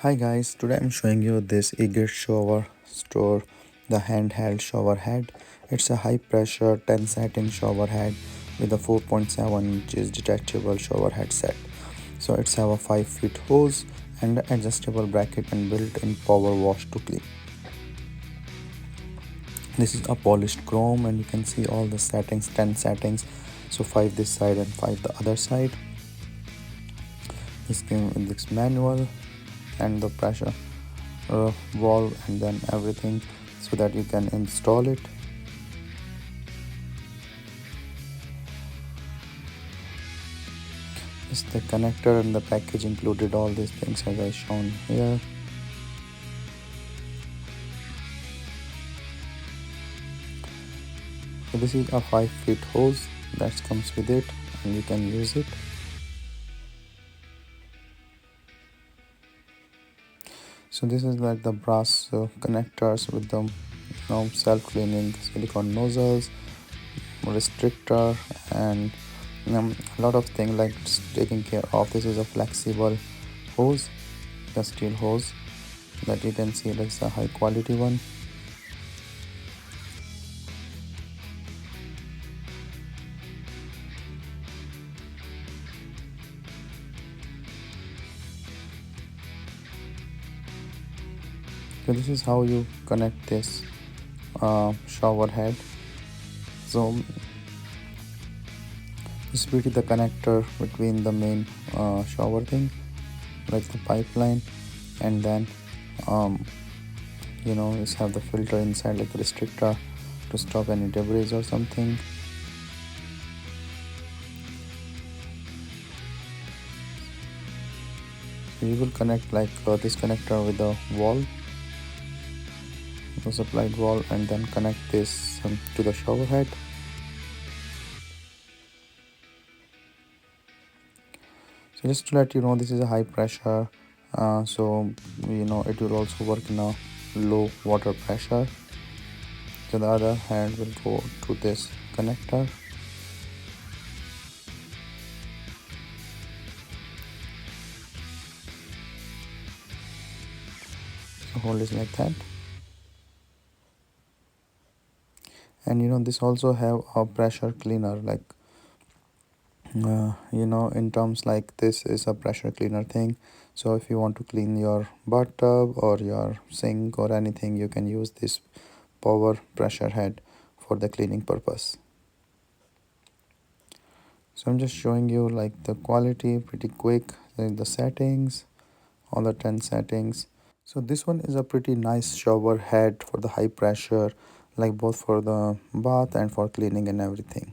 Hi guys, today I'm showing you this Egret shower store, the handheld shower head. It's a high pressure 10 setting shower head with a 4.7 inches detachable shower head set. So it's have a 5 feet hose and adjustable bracket and built-in power wash to clean. This is a polished chrome and you can see all the settings, 10 settings. So 5 this side and 5 the other side. This came with this manual and the pressure valve and then everything so that you can install it. It's the connector and the package included all these things as I shown here. So this is a 5 feet hose that comes with it and you can use it. So this is like the brass connectors with the self-cleaning silicone nozzles, restrictor, and a lot of things like taking care of. This is a flexible hose, the steel hose that you can see, that's a high quality one. So this is how you connect this shower head. So this will be the connector between the main shower thing, like the pipeline, and then just have the filter inside like a restrictor to stop any debris or something. So you will connect like this connector with the wall, the supplied wall, and then connect this to the shower head. So just to let you know, this is a high pressure, so it will also work in a low water pressure. So the other hand will go to this connector. So hold it like that. And this also have a pressure cleaner, like in terms like this is a pressure cleaner thing. So if you want to clean your bathtub or your sink or anything, you can use this power pressure head for the cleaning purpose. So I'm just showing you like the quality pretty quick, the settings, all the 10 settings. So this one is a pretty nice shower head for the high pressure, like both for the bath and for cleaning and everything.